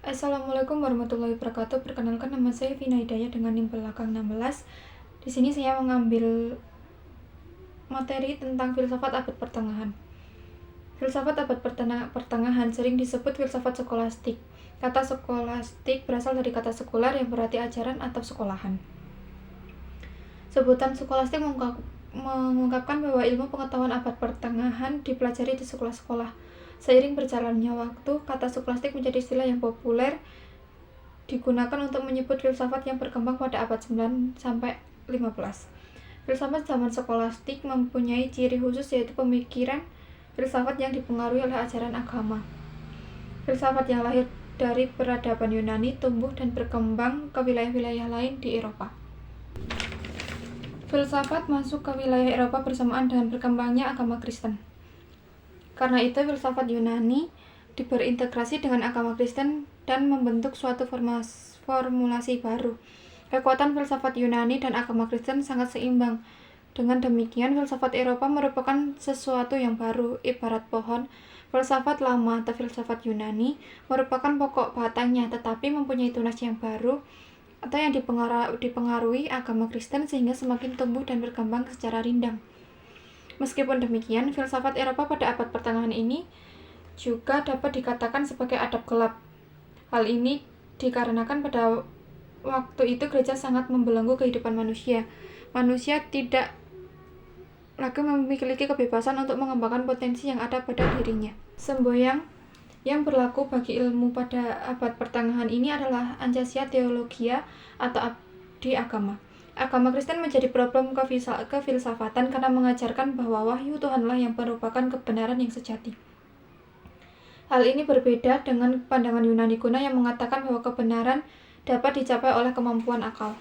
Assalamualaikum warahmatullahi wabarakatuh. Perkenalkan, nama saya Vina Hidayah dengan NIM belakang 16. Di sini saya mengambil materi tentang filsafat abad pertengahan. Filsafat abad pertengahan sering disebut filsafat skolastik. Kata skolastik berasal dari kata sekular yang berarti ajaran atau sekolahan. Sebutan skolastik mengungkapkan bahwa ilmu pengetahuan abad pertengahan dipelajari di sekolah-sekolah. Seiring berjalannya waktu, kata skolastik menjadi istilah yang populer digunakan untuk menyebut filsafat yang berkembang pada abad 9 sampai 15. Filsafat zaman skolastik mempunyai ciri khusus, yaitu pemikiran filsafat yang dipengaruhi oleh ajaran agama. Filsafat yang lahir dari peradaban Yunani tumbuh dan berkembang ke wilayah-wilayah lain di Eropa. Filsafat masuk ke wilayah Eropa bersamaan dengan berkembangnya agama Kristen. Karena itu, filsafat Yunani berintegrasi dengan agama Kristen dan membentuk suatu formulasi baru. Kekuatan filsafat Yunani dan agama Kristen sangat seimbang. Dengan demikian, filsafat Eropa merupakan sesuatu yang baru, ibarat pohon. Filsafat lama atau filsafat Yunani merupakan pokok batangnya, tetapi mempunyai tunas yang baru atau yang dipengaruhi agama Kristen sehingga semakin tumbuh dan berkembang secara rindang. Meskipun demikian, filsafat Eropa pada abad pertengahan ini juga dapat dikatakan sebagai adab gelap. Hal ini dikarenakan pada waktu itu gereja sangat membelenggu kehidupan manusia. Manusia tidak lagi memiliki kebebasan untuk mengembangkan potensi yang ada pada dirinya. Semboyan yang berlaku bagi ilmu pada abad pertengahan ini adalah Anciassia Theologia atau abdi agama. Agama Kristen menjadi problem kefilsafatan karena mengajarkan bahwa wahyu Tuhanlah yang merupakan kebenaran yang sejati. Hal ini berbeda dengan pandangan Yunani kuno yang mengatakan bahwa kebenaran dapat dicapai oleh kemampuan akal.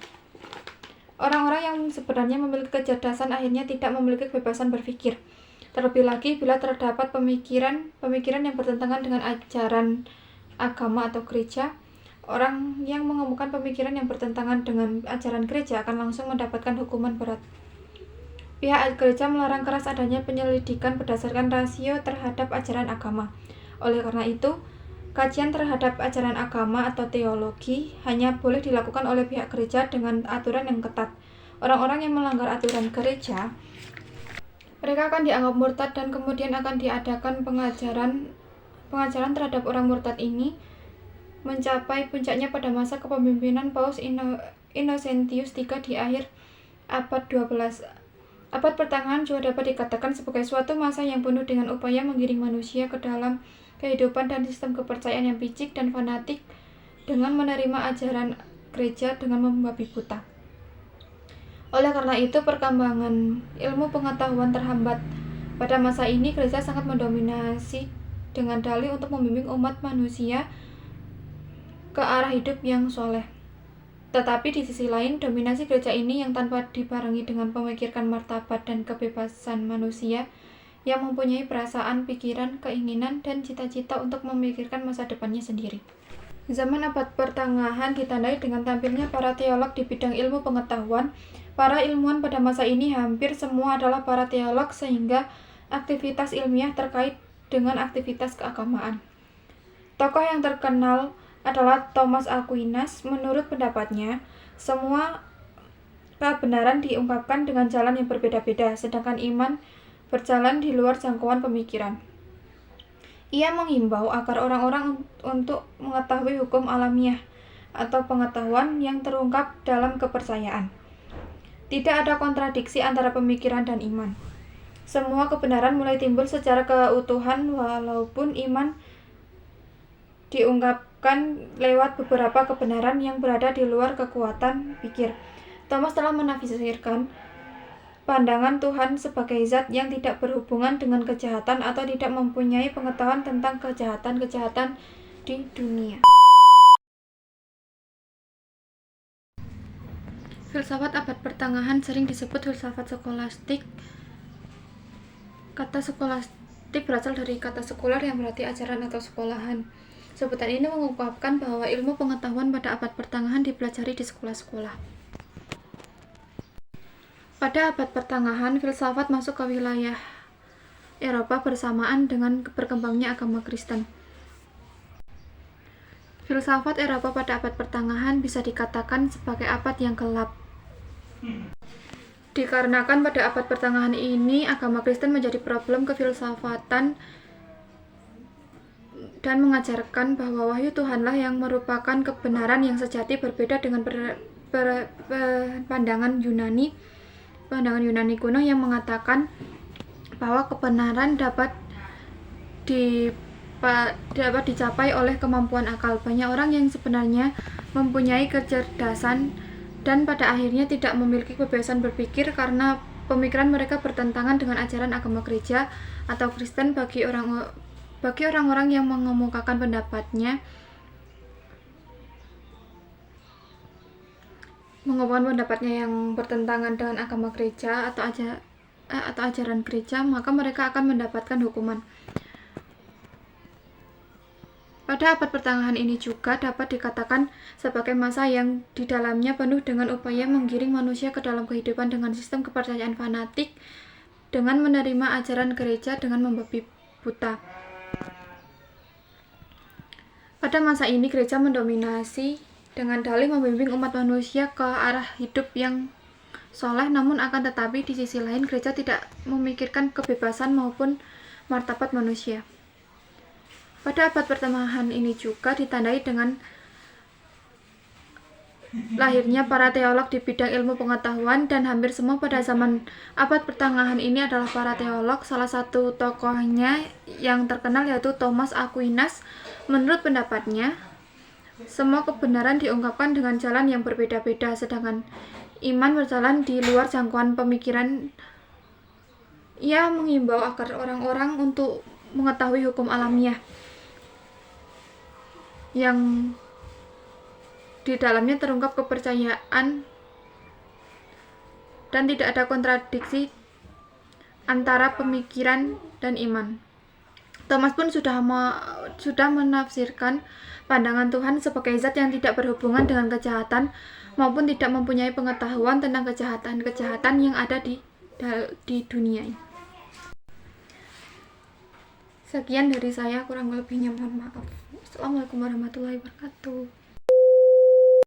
Orang-orang yang sebenarnya memiliki kecerdasan akhirnya tidak memiliki kebebasan berpikir. Terlebih lagi bila terdapat pemikiran yang bertentangan dengan ajaran agama atau gereja. Orang yang mengemukakan pemikiran yang bertentangan dengan ajaran gereja akan langsung mendapatkan hukuman berat. Pihak gereja melarang keras adanya penyelidikan berdasarkan rasio terhadap ajaran agama. Oleh karena itu, kajian terhadap ajaran agama atau teologi hanya boleh dilakukan oleh pihak gereja dengan aturan yang ketat. Orang-orang yang melanggar aturan gereja, mereka akan dianggap murtad dan kemudian akan diadakan pengajaran terhadap orang murtad ini mencapai puncaknya pada masa kepemimpinan Paus Innocentius III di akhir abad 12. Abad pertengahan juga dapat dikatakan sebagai suatu masa yang penuh dengan upaya menggiring manusia ke dalam kehidupan dan sistem kepercayaan yang picik dan fanatik dengan menerima ajaran gereja dengan membabi buta. Oleh karena itu, perkembangan ilmu pengetahuan terhambat. Pada masa ini, gereja sangat mendominasi dengan dalih untuk membimbing umat manusia ke arah hidup yang soleh. Tetapi di sisi lain, dominasi gereja ini yang tanpa dibarengi dengan memikirkan martabat dan kebebasan manusia yang mempunyai perasaan, pikiran, keinginan, dan cita-cita untuk memikirkan masa depannya sendiri. Zaman abad pertengahan ditandai dengan tampilnya para teolog di bidang ilmu pengetahuan. Para ilmuwan pada masa ini hampir semua adalah para teolog, sehingga aktivitas ilmiah terkait dengan aktivitas keagamaan. Tokoh yang terkenal adalah Thomas Aquinas. Menurut pendapatnya, semua kebenaran diungkapkan dengan jalan yang berbeda-beda, sedangkan iman berjalan di luar jangkauan pemikiran. Ia mengimbau agar orang-orang untuk mengetahui hukum alamiah atau pengetahuan yang terungkap dalam kepercayaan. Tidak ada kontradiksi antara pemikiran dan iman. Semua kebenaran mulai timbul secara keutuhan, walaupun iman diungkapkan lewat beberapa kebenaran yang berada di luar kekuatan pikir. Thomas telah menafsirkan pandangan Tuhan sebagai zat yang tidak berhubungan dengan kejahatan atau tidak mempunyai pengetahuan tentang kejahatan-kejahatan di dunia. Filsafat abad pertengahan sering disebut filsafat skolastik. Kata skolastik berasal dari kata sekular yang berarti ajaran atau sekolahan. Sebutan ini mengungkapkan bahwa ilmu pengetahuan pada abad pertengahan dipelajari di sekolah-sekolah. Pada abad pertengahan, filsafat masuk ke wilayah Eropa bersamaan dengan berkembangnya agama Kristen. Filsafat Eropa pada abad pertengahan bisa dikatakan sebagai abad yang gelap. Dikarenakan pada abad pertengahan ini agama Kristen menjadi problem kefilsafatan dan mengajarkan bahwa wahyu Tuhanlah yang merupakan kebenaran yang sejati, berbeda dengan pandangan Yunani kuno yang mengatakan bahwa kebenaran dapat dicapai oleh kemampuan akal. Banyak orang yang sebenarnya mempunyai kecerdasan dan pada akhirnya tidak memiliki kebebasan berpikir karena pemikiran mereka bertentangan dengan ajaran agama gereja atau Kristen. Bagi orang-orang yang mengemukakan pendapatnya yang bertentangan dengan agama gereja atau ajaran gereja, maka mereka akan mendapatkan hukuman. Pada abad pertengahan ini juga dapat dikatakan sebagai masa yang di dalamnya penuh dengan upaya menggiring manusia ke dalam kehidupan dengan sistem kepercayaan fanatik, dengan menerima ajaran gereja dengan membabi buta. Pada masa ini gereja mendominasi dengan dalih membimbing umat manusia ke arah hidup yang soleh, namun akan tetapi di sisi lain gereja tidak memikirkan kebebasan maupun martabat manusia. Pada abad pertengahan ini juga ditandai dengan lahirnya para teolog di bidang ilmu pengetahuan, dan hampir semua pada zaman abad pertengahan ini adalah para teolog. Salah satu tokohnya yang terkenal yaitu Thomas Aquinas. Menurut pendapatnya, semua kebenaran diungkapkan dengan jalan yang berbeda-beda, sedangkan iman berjalan di luar jangkauan pemikiran. Ia mengimbau agar orang-orang untuk mengetahui hukum alamiah yang di dalamnya terungkap kepercayaan dan tidak ada kontradiksi antara pemikiran dan iman. Thomas pun sudah menafsirkan pandangan Tuhan sebagai zat yang tidak berhubungan dengan kejahatan maupun tidak mempunyai pengetahuan tentang kejahatan yang ada di dunia ini. Sekian dari saya, kurang lebihnya mohon maaf. Assalamualaikum warahmatullahi wabarakatuh.